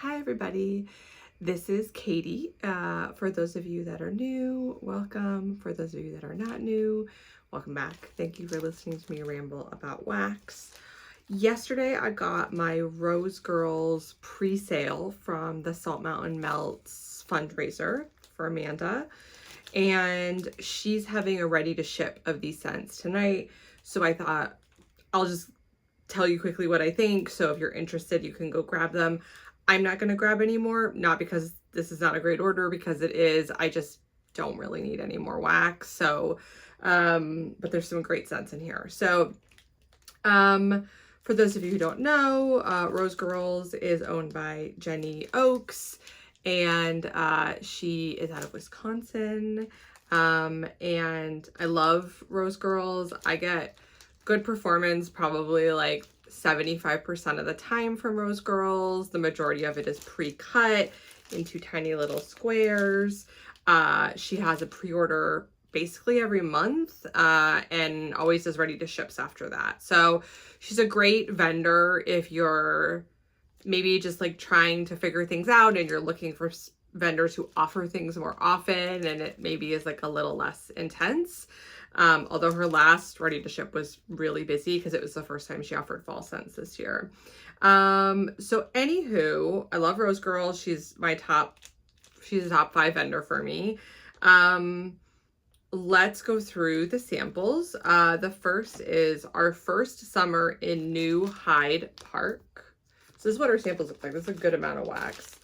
Hi everybody, this is Katie. For those of you that are new, welcome. For those of you that are not new, welcome back. Thank you for listening to me ramble about wax. Yesterday I got my Rose Girls pre-sale from the Salt Mountain Melts fundraiser for Amanda, and she's having a ready to ship of these scents tonight. So I thought I'll just tell you quickly what I think. So if you're interested, you can go grab them. I'm not going to grab any more, not because this is not a great order, because it is. I just don't really need any more wax. So, but there's some great scents in here. So, for those of you who don't know, Rose Girls is owned by Jenny Oakes, and she is out of Wisconsin. And I love Rose Girls. I get good performance probably like 75% of the time from Rose Girls. The majority of it is pre-cut into tiny little squares. She has a pre-order basically every month, and always is ready to ships after that. So she's a great vendor if you're maybe just like trying to figure things out and you're looking for vendors who offer things more often and it maybe is like a little less intense. Although her last ready to ship was really busy because it was the first time she offered fall scents this year. So anywho, I love Rose Girl. She's a top 5 vendor for me. Let's go through the samples. The first is our first summer in New Hyde Park. So this is what our samples look like. This is a good amount of wax.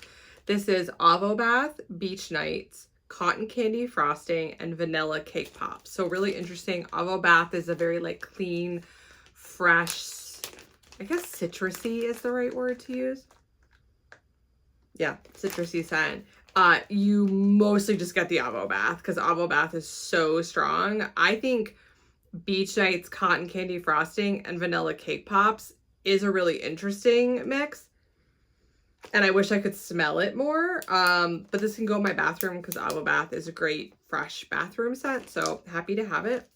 This is Avo Bath, Beach Nights, Cotton Candy Frosting, and Vanilla Cake Pops. So really interesting. Avo Bath is a very like clean, fresh, I guess citrusy is the right word to use. Yeah, citrusy scent. You mostly just get the Avo Bath because Avo Bath is so strong. I think Beach Nights, Cotton Candy Frosting, and Vanilla Cake Pops is a really interesting mix. And I wish I could smell it more, but this can go in my bathroom because Avo Bath is a great fresh bathroom scent, so happy to have it.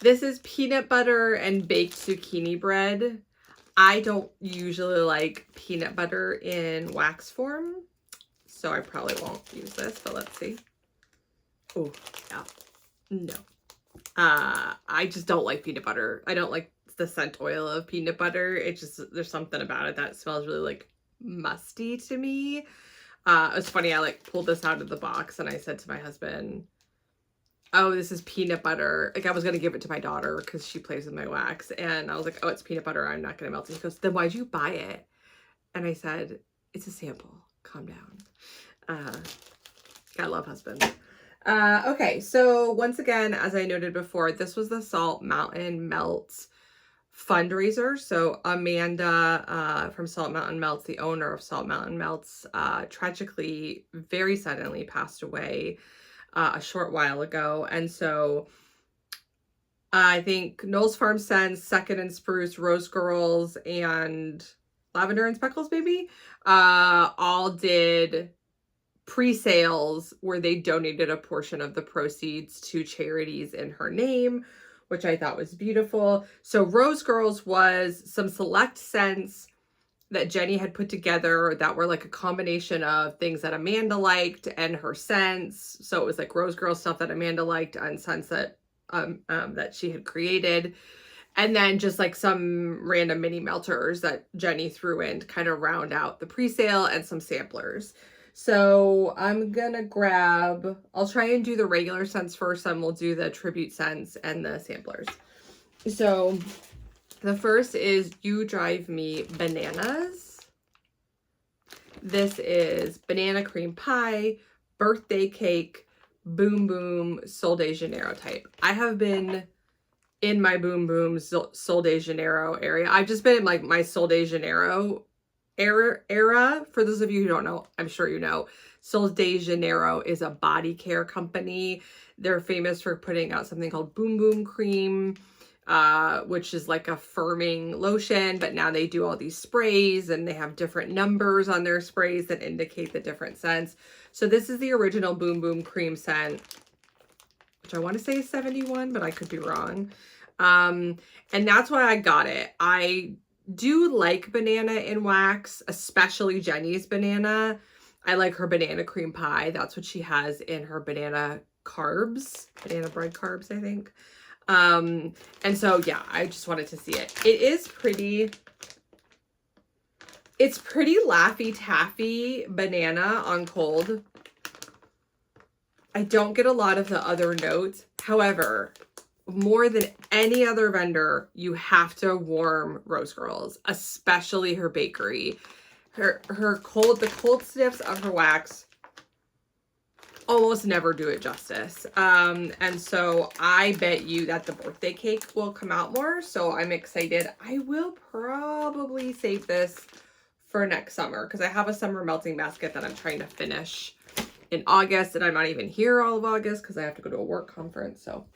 This is peanut butter and baked zucchini bread. I don't usually like peanut butter in wax form, so I probably won't use this, but let's see. Oh, yeah. No. I just don't like peanut butter. I don't like the scent oil of peanut butter. It just, there's something about it that smells really like musty to me. It was funny, I like pulled this out of the box and I said to my husband, oh, this is peanut butter. Like I was gonna give it to my daughter because she plays with my wax, and I was like, oh, it's peanut butter, I'm not gonna melt it. He goes, then why'd you buy it? And I said, it's a sample, calm down. I love husbands. Okay, so once again, as I noted before, this was the Salt Mountain Melts fundraiser. So Amanda from Salt Mountain Melts, the owner of Salt Mountain Melts, tragically, very suddenly passed away a short while ago. And so I think Knowles Farm Scents, Second and Spruce, Rose Girls, and Lavender and Speckles, maybe, all did pre-sales where they donated a portion of the proceeds to charities in her name, which I thought was beautiful. So Rose Girls was some select scents that Jenny had put together that were like a combination of things that Amanda liked and her scents. So it was like Rose Girl stuff that Amanda liked and scents that that she had created. And then just like some random mini melters that Jenny threw in to kind of round out the pre-sale, and some samplers. So I'm gonna grab, I'll try and do the regular scents first, and we'll do the tribute scents and the samplers. So the first is You Drive Me Bananas. This is Banana Cream Pie, Birthday Cake, Boom Boom, Sol de Janeiro type. I have been in my Boom Boom Sol de Janeiro area. I've just been in like my Sol de Janeiro era. For those of you who don't know, I'm sure you know, Sol de Janeiro is a body care company. They're famous for putting out something called Boom Boom Cream, which is like a firming lotion, but now they do all these sprays and they have different numbers on their sprays that indicate the different scents. So this is the original Boom Boom Cream scent, which I want to say is 71, but I could be wrong. And that's why I got it. I do like banana in wax, especially Jenny's banana. I like her banana cream pie. That's what she has in her banana carbs, banana bread carbs, I think. And so, yeah, I just wanted to see it. It's pretty Laffy Taffy banana on cold. I don't get a lot of the other notes. However, more than any other vendor, you have to warm Rose Girls, especially her bakery. The cold sniffs of her wax almost never do it justice. And so I bet you that the birthday cake will come out more. So I'm excited. I will probably save this for next summer because I have a summer melting basket that I'm trying to finish in August, and I'm not even here all of August because I have to go to a work conference. So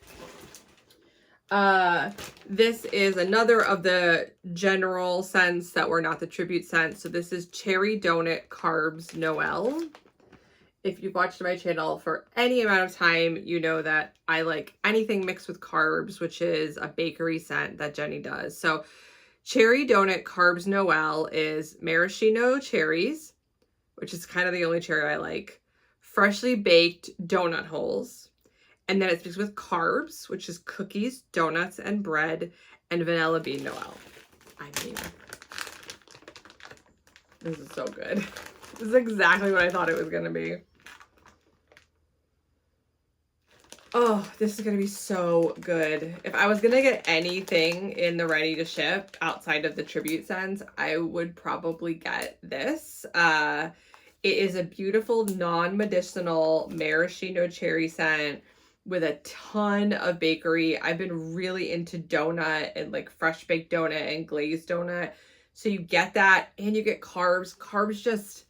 this is another of the general scents that were not the tribute scents. So this is Cherry Donut Carbs Noel. If you've watched my channel for any amount of time, you know that I like anything mixed with carbs, which is a bakery scent that Jenny does. So Cherry Donut Carbs Noel is maraschino cherries, which is kind of the only cherry I like, freshly baked donut holes, and then it's mixed with carbs, which is cookies, donuts, and bread, and vanilla bean Noel. I mean, this is so good. This is exactly what I thought it was going to be. Oh, this is going to be so good. If I was going to get anything in the ready to ship outside of the tribute scents, I would probably get this. It is a beautiful non-medicinal maraschino cherry scent with a ton of bakery. I've been really into donut and like fresh baked donut and glazed donut. So you get that and you get carbs. Carbs just,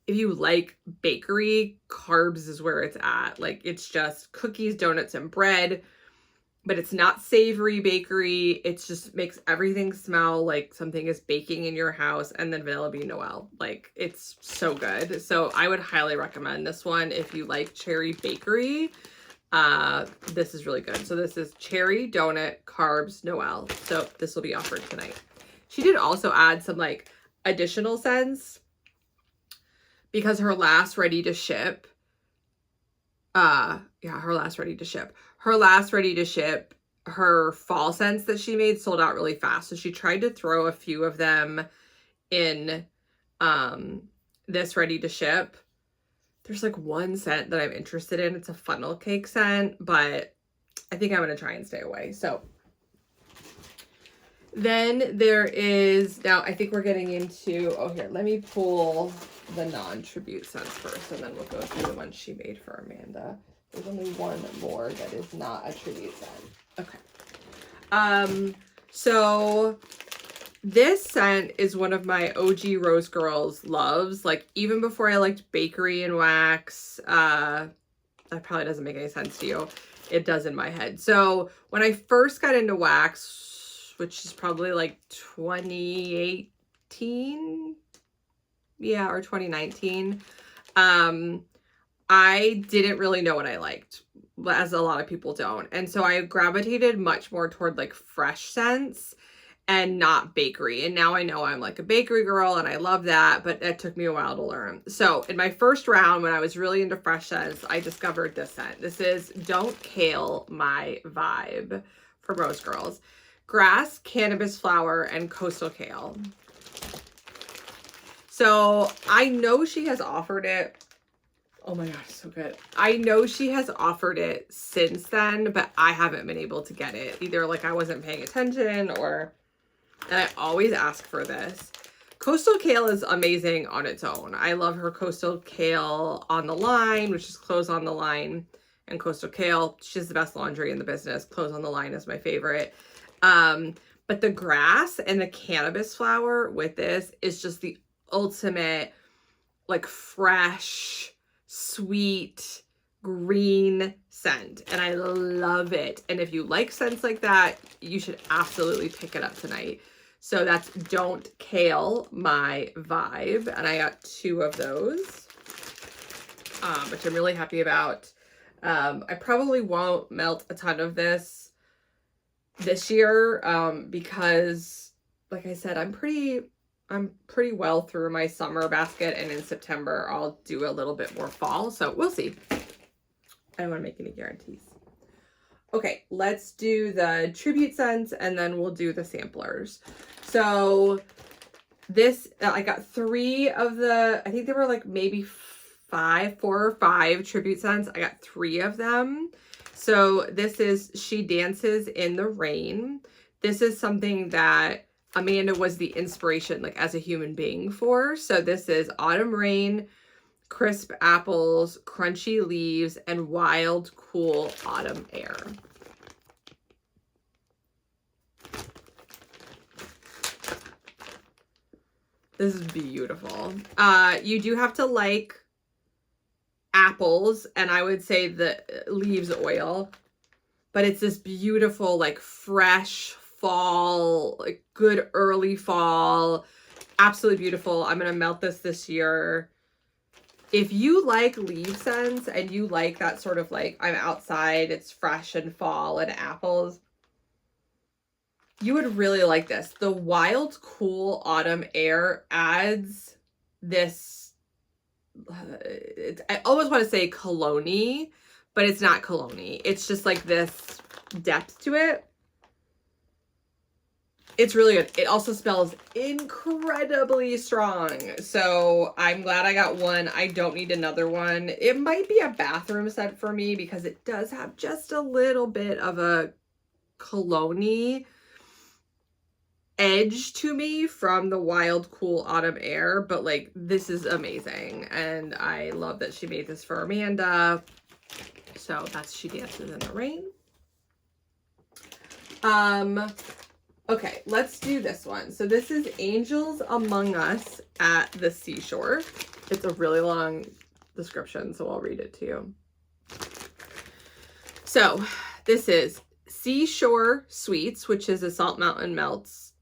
if you like bakery, carbs is where it's at. Like it's just cookies, donuts, and bread, but it's not savory bakery. It just makes everything smell like something is baking in your house. And then vanilla bean Noel. Like it's so good. So I would highly recommend this one if you like cherry bakery. This is really good. So this is Cherry Donut Carbs Noel. So this will be offered tonight. She did also add some like additional scents because her last ready to ship, her last ready to ship, her fall scents that she made sold out really fast. So she tried to throw a few of them in, this ready to ship. There's like one scent that I'm interested in. It's a funnel cake scent, but I think I'm going to try and stay away. So then there is, now I think we're getting into, oh here, let me pull the non-tribute scents first, and then we'll go through the ones she made for Amanda. There's only one more that is not a tribute scent. Okay. So this scent is one of my OG Rose Girls loves. Like even before I liked bakery and wax, that probably doesn't make any sense to you. It does in my head. So when I first got into wax, which is probably like 2018, yeah, or 2019, I didn't really know what I liked, as a lot of people don't. And so I gravitated much more toward like fresh scents and not bakery. And now I know I'm like a bakery girl and I love that, but it took me a while to learn. So in my first round, when I was really into fresh scents, I discovered this scent. This is Don't Kale My Vibe from Rose Girls. Grass, cannabis flower, and coastal kale. So I know she has offered it. Oh my gosh, so good. I know she has offered it since then, but I haven't been able to get it. Either like I wasn't paying attention or... And I always ask for this. Coastal Kale is amazing on its own. I love her Coastal Kale on the line, which is Clothes on the Line. And Coastal Kale, she has the best laundry in the business. Clothes on the Line is my favorite. But the grass and the cannabis flower with this is just the ultimate, like fresh, sweet, green scent, and I love it. And if you like scents like that, you should absolutely pick it up tonight. So that's Don't Kale My Vibe, and I got 2 of those, which I'm really happy about. I probably won't melt a ton of this year because like I said, I'm pretty well through my summer basket, and in September I'll do a little bit more fall, so we'll see. I don't want to make any guarantees. Okay, let's do the tribute scents and then we'll do the samplers. So this, I got 3 of the, I think there were like maybe 4 or 5 tribute scents. I got 3 of them. So this is She Dances in the Rain. This is something that Amanda was the inspiration, like as a human being for. So this is Autumn Rain, Crisp Apples, Crunchy Leaves, and Wild Cool Autumn Air. This is beautiful. You do have to like apples, and I would say the leaves oil, but it's this beautiful, like fresh fall, like good early fall. Absolutely beautiful. I'm going to melt this year. If you like leaf scents and you like that sort of like, I'm outside, it's fresh and fall and apples, you would really like this. The Wild Cool Autumn Air adds this, I almost want to say cologne-y, but it's not cologne-y. It's just like this depth to it. It's really good. It also smells incredibly strong. So I'm glad I got one. I don't need another one. It might be a bathroom scent for me because it does have just a little bit of a cologne-y edge to me from the Wild Cool Autumn Air, but like this is amazing. And I love that she made this for Amanda. So that's She Dances in the Rain. Okay, let's do this one. So this is Angels Among Us at the Seashore. It's a really long description, so I'll read it to you. So this is Seashore Sweets, which is a Salt Mountain Melts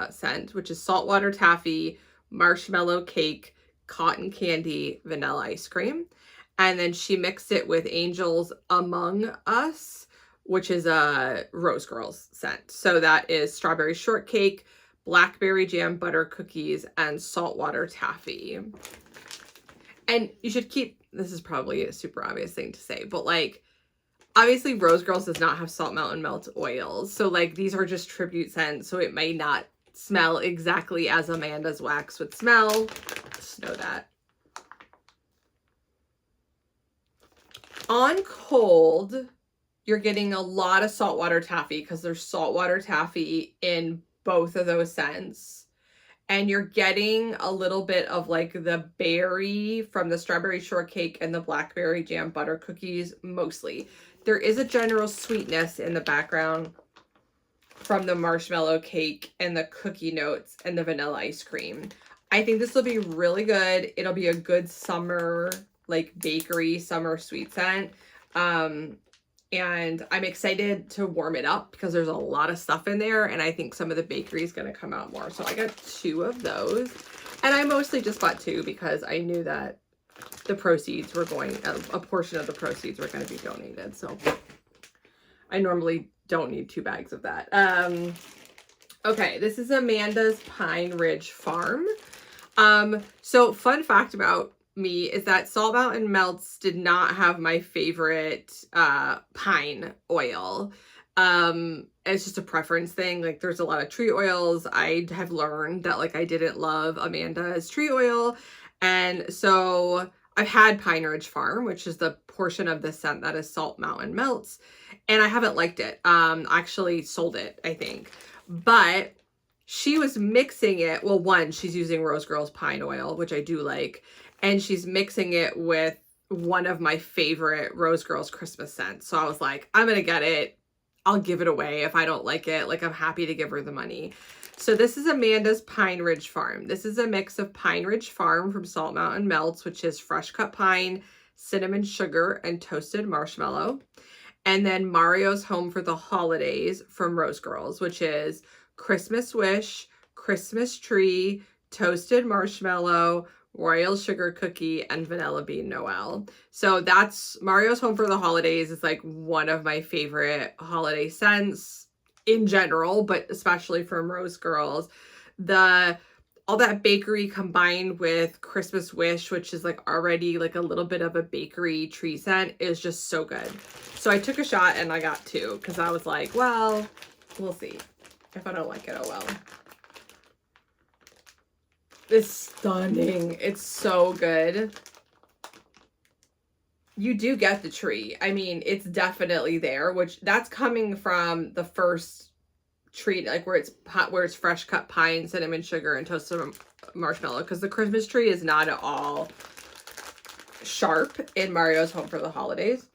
scent, which is saltwater taffy, marshmallow cake, cotton candy, vanilla ice cream. And then she mixed it with Angels Among Us, which is a Rose Girls scent. So that is strawberry shortcake, blackberry jam butter cookies, and saltwater taffy. And you should keep, this is probably a super obvious thing to say, but like, obviously Rose Girls does not have Salt Mountain Melt oils. So like, these are just tribute scents, so it may not smell exactly as Amanda's wax would smell. Just know that. On cold, you're getting a lot of saltwater taffy because there's saltwater taffy in both of those scents. And you're getting a little bit of like the berry from the strawberry shortcake and the blackberry jam butter cookies mostly. There is a general sweetness in the background from the marshmallow cake and the cookie notes and the vanilla ice cream. I think this will be really good. It'll be a good summer, like bakery summer sweet scent. And I'm excited to warm it up because there's a lot of stuff in there, and I think some of the bakery is going to come out more. So I got 2 of those, and I mostly just bought 2 because I knew that the proceeds were going, a portion of the proceeds were going to be donated. So I normally don't need 2 bags of that. Okay, this is Amanda's Pine Ridge Farm. So fun fact about me is that Salt Mountain Melts did not have my favorite pine oil. It's just a preference thing. Like there's a lot of tree oils. I have learned that like I didn't love Amanda's tree oil. And so I've had Pine Ridge Farm, which is the portion of the scent that is Salt Mountain Melts, and I haven't liked it. Actually sold it, I think. But she was mixing it. Well, one, she's using Rose Girls pine oil, which I do like. And she's mixing it with one of my favorite Rose Girls Christmas scents. So I was like, I'm going to get it. I'll give it away if I don't like it. Like, I'm happy to give her the money. So this is Amanda's Pine Ridge Farm. This is a mix of Pine Ridge Farm from Salt Mountain Melts, which is fresh cut pine, cinnamon sugar, and toasted marshmallow. And then Mario's Home for the Holidays from Rose Girls, which is Christmas Wish, Christmas Tree, toasted marshmallow, royal sugar cookie, and vanilla bean Noel. So that's Mario's Home for the Holidays. It's like one of my favorite holiday scents. in general, but especially from Rose Girls. All that bakery combined with Christmas Wish, which is like already like a little bit of a bakery tree scent, is just so good. So I took a shot and I got 2 because I was like, well, we'll see. If I don't like it, oh well. It's stunning. It's so good. You do get the tree. I mean, it's definitely there, which that's coming from the first tree, like where it's fresh cut pine, cinnamon sugar, and toasted marshmallow, because the Christmas tree is not at all sharp in Mario's Home for the Holidays.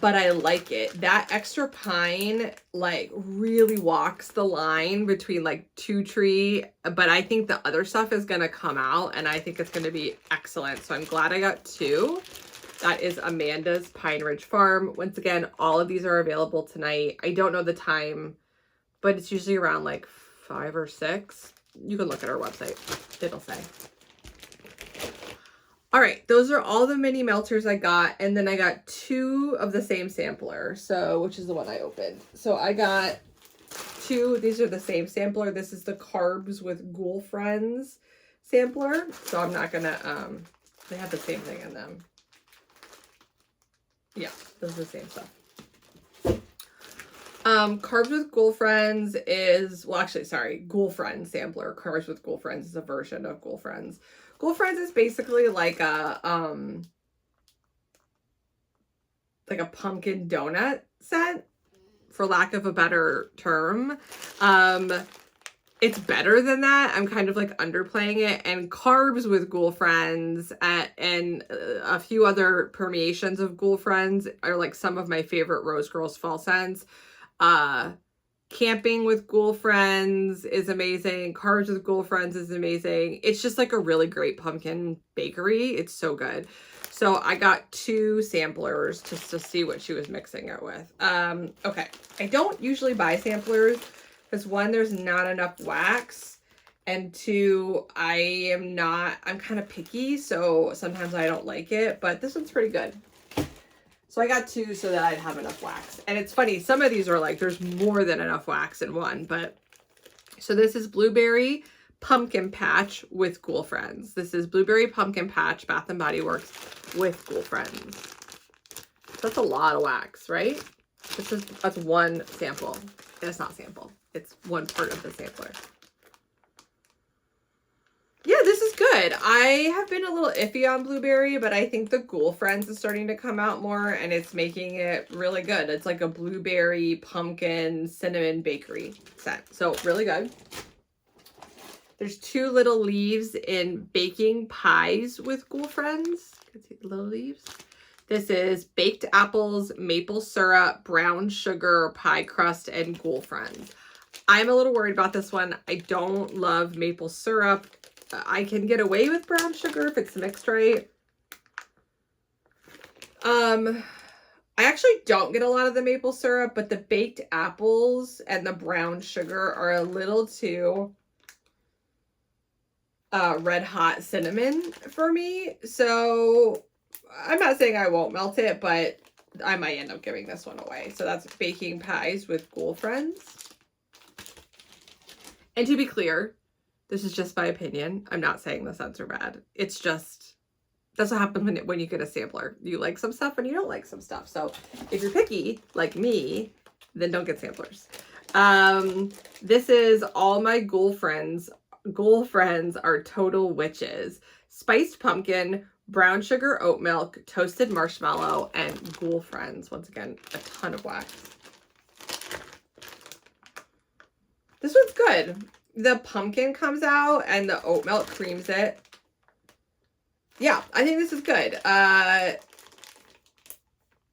But I like it. That extra pine like really walks the line between like 2 tree, but I think the other stuff is going to come out and I think it's going to be excellent. So I'm glad I got 2. That is Amanda's Pine Ridge Farm. Once again, all of these are available tonight. I don't know the time, but it's usually around like 5 or 6. You can look at our website. It'll say. All right, those are all the mini melters I got, and then I got 2 of the same sampler, so which is the one I opened. So I got 2. These are the same sampler. This is the Carbs with Ghoul Friends sampler. So I'm not gonna they have the same thing in them. Yeah, this is the same stuff. Carbs with Ghoul Friends is, well, actually, sorry, Ghoul Friends sampler. Carbs with Ghoul Friends is a version of Ghoul Friends. Ghoul Friends is basically like a pumpkin donut scent, for lack of a better term. It's better than that. I'm kind of like underplaying it. And Carbs with Ghoul Friends and a few other permeations of Ghoul Friends are like some of my favorite Rose Girls fall scents. Camping with Ghoul Friends is amazing. Carbs with Ghoul Friends is amazing. It's just like a really great pumpkin bakery. It's so good. So I got 2 samplers just to see what she was mixing it with. Okay. I don't usually buy samplers because 1, there's not enough wax, and 2, I'm kind of picky, so sometimes I don't like it, but this one's pretty good. So I got 2 so that I'd have enough wax. And it's funny, some of these are like, there's more than enough wax in one, but so this is Blueberry Pumpkin Patch with Ghoul Friends. This is Blueberry Pumpkin Patch, Bath & Body Works with Ghoul Friends. That's a lot of wax, right? That's 1 sample. It's not sample. It's 1 part of the sampler. Yeah, this is good. I have been a little iffy on Blueberry, but I think the Ghoul Friends is starting to come out more, and it's making it really good. It's like a blueberry, pumpkin, cinnamon bakery scent. So really good. There's 2 little leaves in Baking Pies with Ghoul Friends. You can see the little leaves. This is baked apples, maple syrup, brown sugar, pie crust, and Ghoul Friends. I'm a little worried about this one. I don't love maple syrup. I can get away with brown sugar if it's mixed right. I actually don't get a lot of the maple syrup, but the baked apples and the brown sugar are a little too red hot cinnamon for me. So I'm not saying I won't melt it, but I might end up giving this one away. So that's Baking Pies with Ghoul Friends. And to be clear, this is just my opinion. I'm not saying the scents are bad. It's just, that's what happens when you get a sampler. You like some stuff and you don't like some stuff. So if you're picky, like me, then don't get samplers. This is all my Ghoul Friends. Ghoul Friends are total witches. Spiced pumpkin, brown sugar oat milk, toasted marshmallow, and Ghoul Friends. Once again, a ton of wax. This one's good. The pumpkin comes out and the oat milk creams it. Yeah, I think this is good. I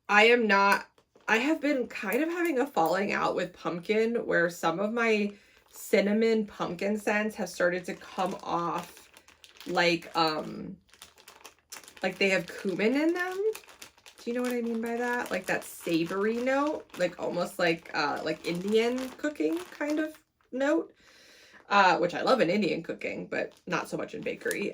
have been kind of having a falling out with pumpkin where some of my cinnamon pumpkin scents have started to come off like they have cumin in them. Do you know what I mean by that? Like that savory note, like almost like Indian cooking kind of note. which I love in Indian cooking, but not so much in bakery.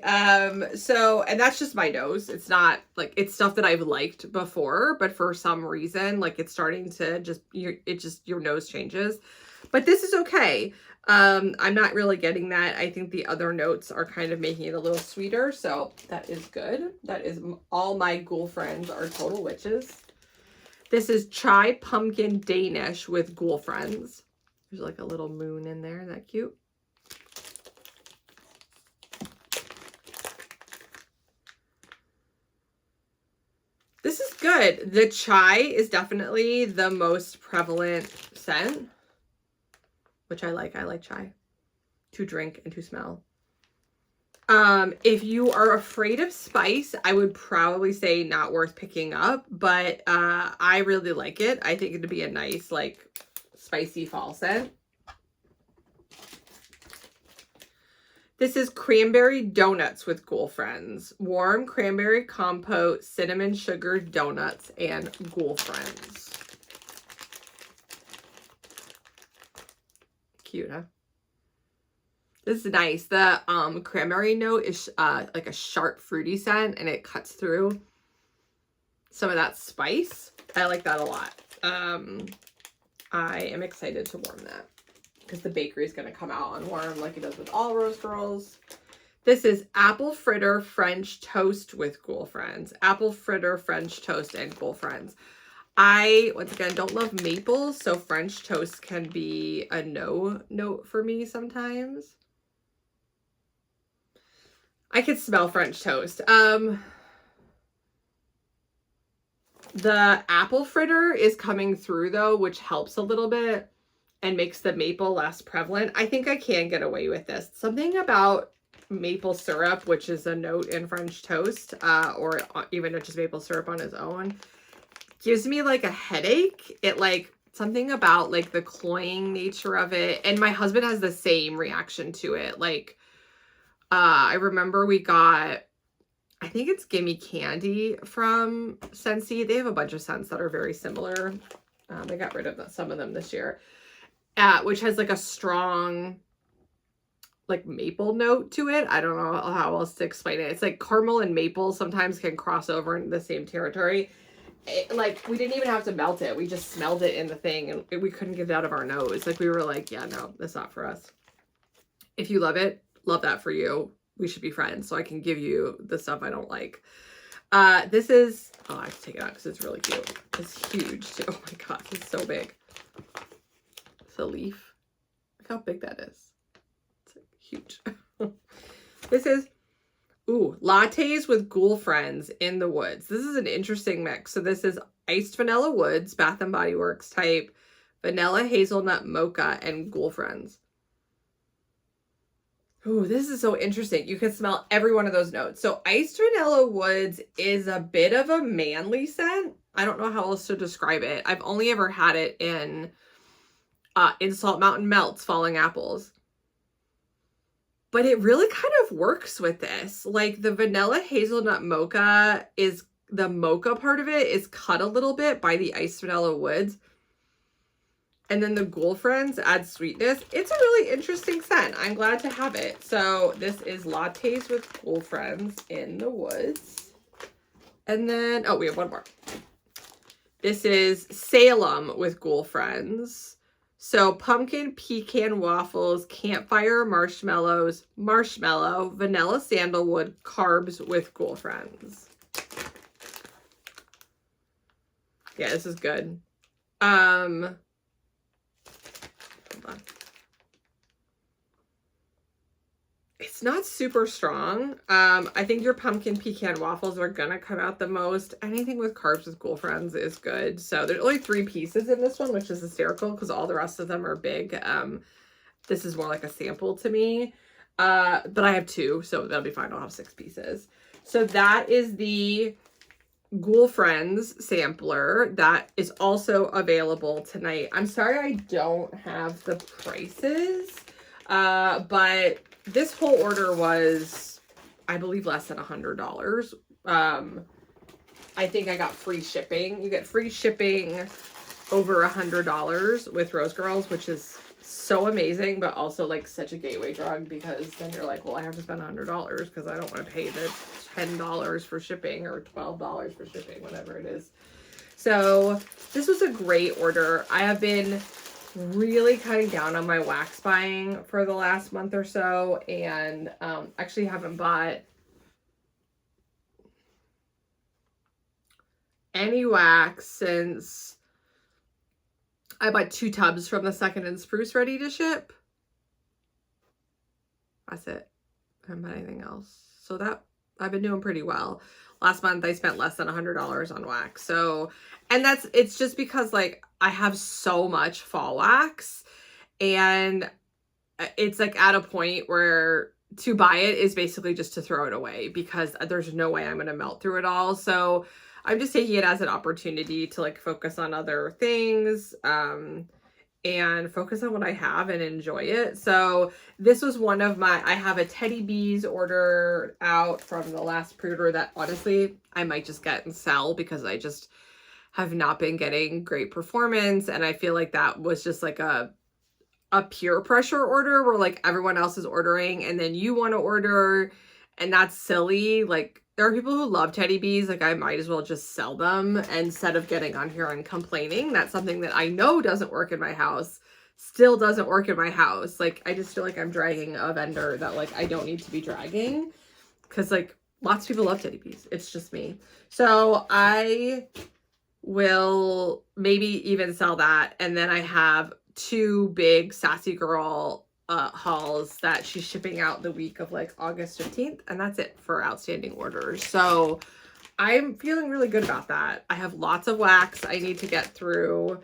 So, and that's just my nose. It's not like, it's stuff that I've liked before, but for some reason, like it's starting to just, your nose changes. But this is okay. I'm not really getting that. I think the other notes are kind of making it a little sweeter, so that is good. That is all my ghoul friends are total witches. This is Chai Pumpkin Danish with ghoul friends. There's like a little moon in there. Isn't that cute? This is good. The chai is definitely the most prevalent scent, which I like. I like chai to drink and to smell. If you are afraid of spice, I would probably say not worth picking up, but I really like it. I think it'd be a nice, like, spicy fall scent. This is Cranberry Donuts with Ghoul Friends. Warm cranberry compote, cinnamon sugar donuts, and Ghoul Friends. Cute, huh? This is nice. The cranberry note is like a sharp fruity scent, and it cuts through some of that spice. I like that a lot. I am excited to warm that because the bakery is going to come out on warm like it does with all Rose Girls. This is Apple Fritter French Toast with Ghoul Friends. Apple Fritter French Toast and Ghoul Friends. I, once again, don't love maples, so French toast can be a no note for me sometimes. I could smell French toast. The apple fritter is coming through though, which helps a little bit and makes the maple less prevalent. I think I can get away with this. Something about maple syrup, which is a note in French toast, or even just maple syrup on its own, gives me like a headache. It like something about like the cloying nature of it. And my husband has the same reaction to it. Like, I remember we got, I think it's Gimme Candy from Scentsy. They have a bunch of scents that are very similar. They got rid of some of them this year, which has like a strong, like maple note to it. I don't know how else to explain it. It's like caramel and maple sometimes can cross over into the same territory. Like we didn't even have to melt it. We just smelled it in the thing and we couldn't get it out of our nose. Like we were like, yeah, no, that's not for us. If you love it, love that for you. We should be friends so I can give you the stuff I don't like. This is, oh, I have to take it out because it's really cute. It's huge too. Oh my God, it's so big. It's a leaf. Look how big that is. It's huge. This is, ooh, lattes with ghoul friends in the woods. This is an interesting mix. So this is iced vanilla woods, Bath and Body Works type, vanilla hazelnut mocha, and ghoul friends. Ooh, this is so interesting. You can smell every one of those notes. So iced vanilla woods is a bit of a manly scent. I don't know how else to describe it. I've only ever had it in Salt Mountain Melts Falling Apples. But it really kind of works with this. Like the vanilla hazelnut mocha is, the mocha part of it is cut a little bit by the iced vanilla woods. And then the Ghoul Friends add sweetness. It's a really interesting scent. I'm glad to have it. So this is Lattes with Ghoul Friends in the woods. And then, oh, we have one more. This is Salem with Ghoul Friends. So pumpkin pecan waffles, campfire marshmallows, marshmallow, vanilla sandalwood, carbs with Ghoul Friends. Yeah, this is good. It's not super strong. I think your pumpkin pecan waffles are gonna come out the most. Anything with carbs with Ghoul Friends is good. So there's only 3 pieces in this one, which is hysterical because all the rest of them are big. This is more like a sample to me. But I have 2, so that'll be fine. I'll have 6 pieces. So that is the Ghoul Friends sampler that is also available tonight. I'm sorry I don't have the prices, but this whole order was, I believe, less than $100. I think I got free shipping. You get free shipping over $100 with Rose Girls, which is so amazing, but also like such a gateway drug, because then you're like, well, I have to spend $100 because I don't want to pay the $10 for shipping or $12 for shipping, whatever it is. So this was a great order. I have been really cutting down on my wax buying for the last month or so, and actually haven't bought any wax since I bought 2 tubs from the Second and Spruce ready to ship. That's it. I haven't bought anything else. So that I've been doing pretty well. Last month I spent less than $100 on wax. So, and it's just because like I have so much fall wax, and it's like at a point where to buy it is basically just to throw it away, because there's no way I'm going to melt through it all. So I'm just taking it as an opportunity to like focus on other things, and focus on what I have and enjoy it. So this was one of I have a Teddy Bees order out from the last pre-order that honestly I might just get and sell, because I just have not been getting great performance. And I feel like that was just like a peer pressure order where like everyone else is ordering and then you want to order, and that's silly. Like there are people who love Teddy Bees. Like I might as well just sell them instead of getting on here and complaining. That's something that I know doesn't work in my house, still doesn't work in my house. Like I just feel like I'm dragging a vendor that like I don't need to be dragging, because like lots of people love Teddy Bees. It's just me. So I will maybe even sell that. And then I have 2 big Sassy Girl hauls that she's shipping out the week of like August 15th, and that's it for outstanding orders. So I'm feeling really good about that. I have lots of wax I need to get through.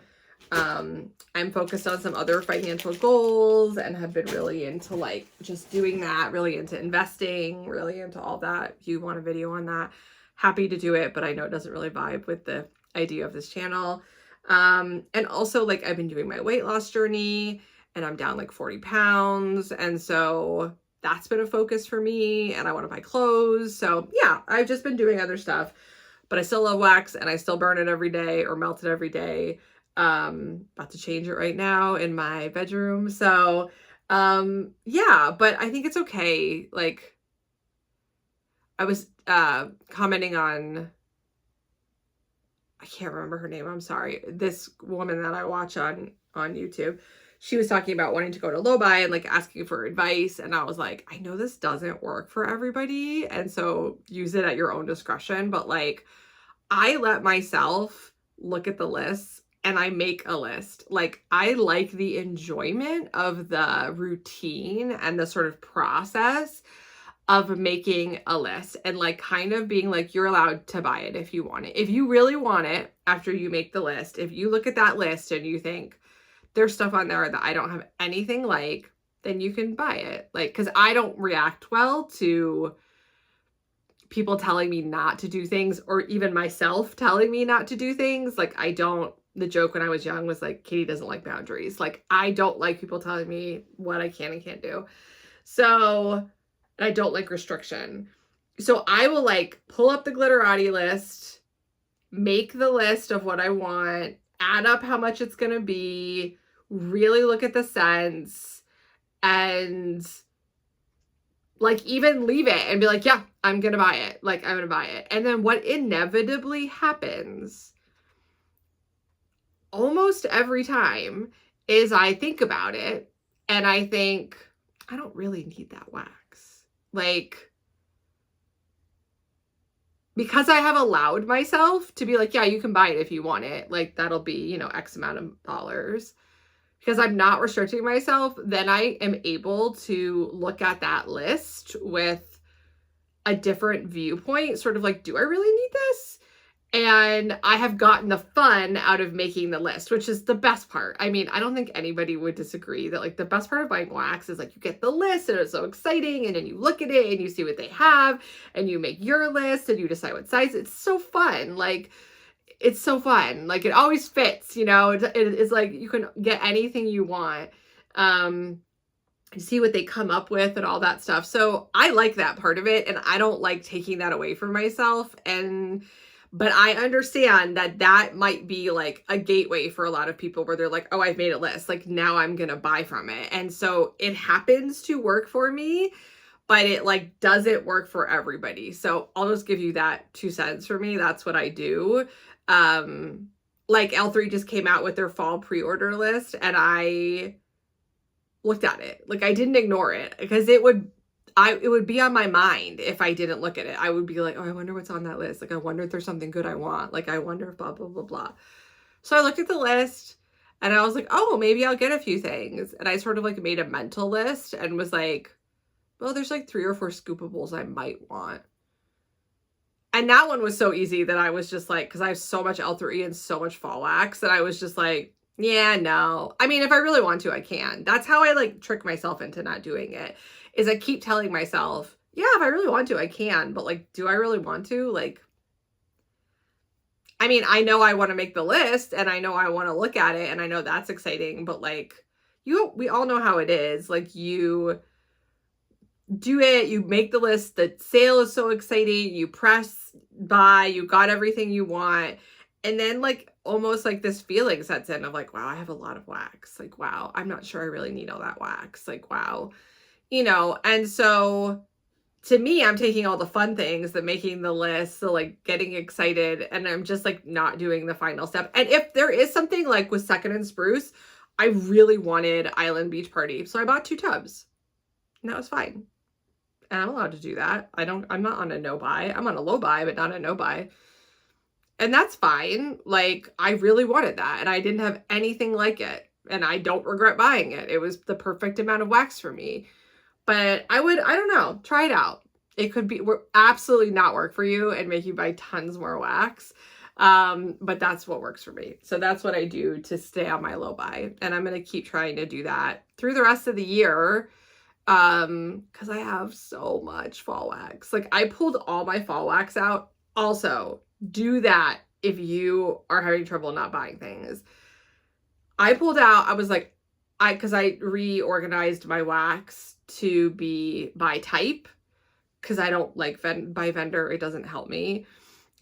I'm focused on some other financial goals and have been really into like just doing that, really into investing, really into all that. If you want a video on that, happy to do it, but I know it doesn't really vibe with the idea of this channel. And also like I've been doing my weight loss journey, and I'm down like 40 pounds. And so that's been a focus for me, and I want to buy clothes. So yeah, I've just been doing other stuff, but I still love wax and I still burn it every day or melt it every day. About to change it right now in my bedroom. So, yeah, but I think it's okay. Like I was, commenting on, I can't remember her name. I'm sorry. This woman that I watch on YouTube, she was talking about wanting to go to low buy and like asking for advice. And I was like, I know this doesn't work for everybody, and so use it at your own discretion. But like, I let myself look at the lists and I make a list. Like I like the enjoyment of the routine and the sort of process of making a list, and like kind of being like, you're allowed to buy it if you want it. If you really want it after you make the list, if you look at that list and you think there's stuff on there that I don't have anything like, then you can buy it. Like, because I don't react well to people telling me not to do things, or even myself telling me not to do things. Like I don't, the joke when I was young was like, Katie doesn't like boundaries. Like I don't like people telling me what I can and can't do. So I don't like restriction. So I will like pull up the Glitterati list, make the list of what I want, add up how much it's going to be, really look at the cents, and like even leave it and be like, yeah, I'm going to buy it. Like I'm going to buy it. And then what inevitably happens almost every time is I think about it and I think, I don't really need that wax. Like, because I have allowed myself to be like, yeah, you can buy it if you want it. Like that'll be, you know, X amount of dollars. Because I'm not restricting myself, then I am able to look at that list with a different viewpoint, sort of like, do I really need this? And I have gotten the fun out of making the list, which is the best part. I mean, I don't think anybody would disagree that like the best part of buying wax is like you get the list and it's so exciting, and then you look at it and you see what they have and you make your list and you decide what size. It's so fun. Like it's so fun. Like it always fits, you know, it's like you can get anything you want. See what they come up with and all that stuff. So I like that part of it, and I don't like taking that away from myself. But I understand that that might be like a gateway for a lot of people where they're like, oh, I've made a list. Like now I'm going to buy from it. And so it happens to work for me, but it like doesn't work for everybody. So I'll just give you that 2 cents for me. That's what I do. Like L3 just came out with their fall pre-order list and I looked at it. Like I didn't ignore it because it would be on my mind if I didn't look at it. I would be like, oh, I wonder what's on that list. Like I wonder if there's something good I want. Like I wonder if blah, blah, blah, blah. So I looked at the list and I was like, oh, maybe I'll get a few things. And I sort of like made a mental list and was like, well, there's like 3 or 4 scoopables I might want. And that one was so easy that I was just like, because I have so much L3 and so much fall wax that I was just like, yeah, no. I mean, if I really want to, I can. That's how I like trick myself into not doing it, is I keep telling myself, yeah, if I really want to, I can. But like, do I really want to? Like, I mean, I know I want to make the list and I know I want to look at it and I know that's exciting, but like, we all know how it is. Like you do it, you make the list, the sale is so exciting, you press buy, you got everything you want, and then like almost like this feeling sets in of like, wow, I have a lot of wax, like wow, I'm not sure I really need all that wax, like wow, and so to me, I'm taking all the fun things, the making the list, the like getting excited, and I'm just like not doing the final step. And if there is something like with Second and Spruce, I really wanted Island Beach Party, so I bought 2 tubs and that was fine. And I'm allowed to do that. I'm not on a no buy. I'm on a low buy, but not a no buy. And that's fine. Like, I really wanted that. And I didn't have anything like it. And I don't regret buying it. It was the perfect amount of wax for me. But I don't know, try it out. It could be absolutely not work for you and make you buy tons more wax. But that's what works for me. So that's what I do to stay on my low buy. And I'm going to keep trying to do that through the rest of the year. Because I have so much fall wax. Like I pulled all my fall wax out. Also, do that if you are having trouble not buying things. I pulled out, I was like, because I reorganized my wax to be by type, because I don't like by vendor, it doesn't help me.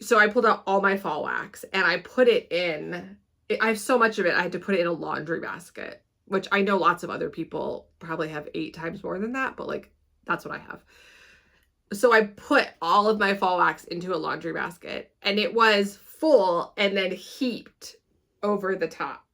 So I pulled out all my fall wax and I put it in, I have so much of it, I had to put it in a laundry basket, which I know lots of other people probably have 8 times more than that, but like, that's what I have. So I put all of my fall wax into a laundry basket and it was full and then heaped over the top.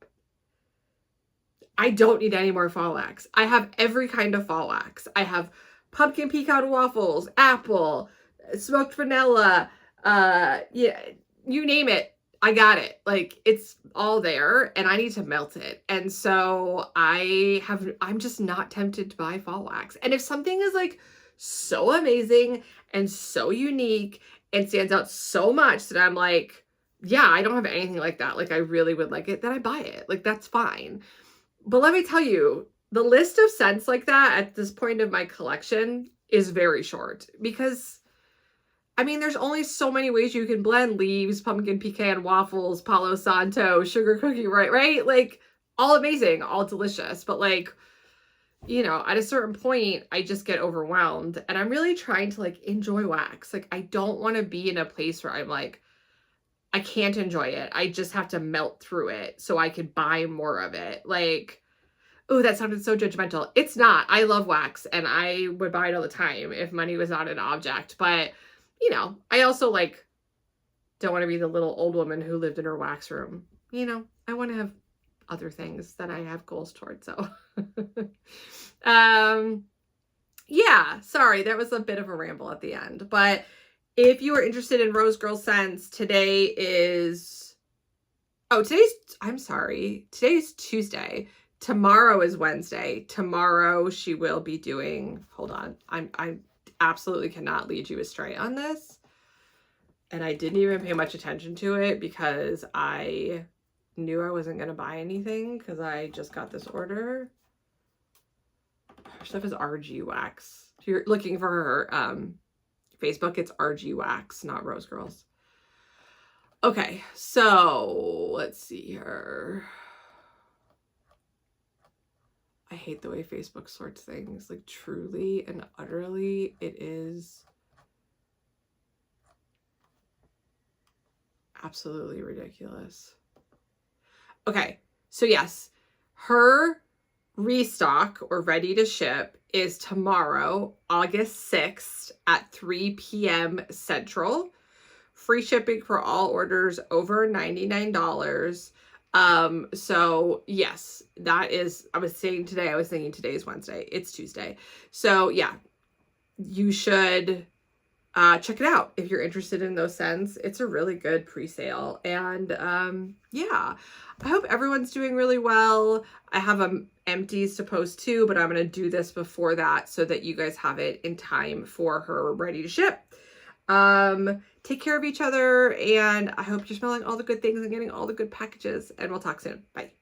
I don't need any more fall wax. I have every kind of fall wax. I have pumpkin pecan waffles, apple, smoked vanilla, yeah, you name it. I got it. Like it's all there and I need to melt it. And so I'm just not tempted to buy fall wax. And if something is like so amazing and so unique and stands out so much that I'm like, yeah, I don't have anything like that. Like I really would like it, then I buy it. Like that's fine. But let me tell you, the list of scents like that at this point of my collection is very short because I mean, there's only so many ways you can blend leaves, pumpkin pecan waffles, Palo Santo, sugar cookie, right? Like, all amazing, all delicious. But like, at a certain point, I just get overwhelmed. And I'm really trying to like enjoy wax. Like, I don't want to be in a place where I'm like, I can't enjoy it. I just have to melt through it so I could buy more of it. Like, oh, that sounded so judgmental. It's not. I love wax and I would buy it all the time if money was not an object. But I also like don't want to be the little old woman who lived in her wax room. I want to have other things that I have goals towards. So, yeah, sorry, that was a bit of a ramble at the end. But if you are interested in Rose Girl Scents, today's Tuesday. Tomorrow is Wednesday. Tomorrow she will be doing, hold on, I absolutely cannot lead you astray on this. And I didn't even pay much attention to it because I knew I wasn't going to buy anything because I just got this order. Her stuff is RG Wax. If you're looking for her Facebook, it's RG Wax, not Rose Girls. Okay, so let's see here. I hate the way Facebook sorts things. Like truly and utterly, it is absolutely ridiculous. Okay, so yes, her restock or ready to ship is tomorrow, August 6th at 3 p.m. Central. Free shipping for all orders over $99. So yes, that is, I was thinking today's Wednesday. It's Tuesday. So yeah, you should check it out if you're interested in those scents. It's a really good pre-sale. And yeah, I hope everyone's doing really well. I have empties to post too, but I'm going to do this before that so that you guys have it in time for her ready to ship. Take care of each other, and I hope you're smelling all the good things and getting all the good packages, and we'll talk soon. Bye.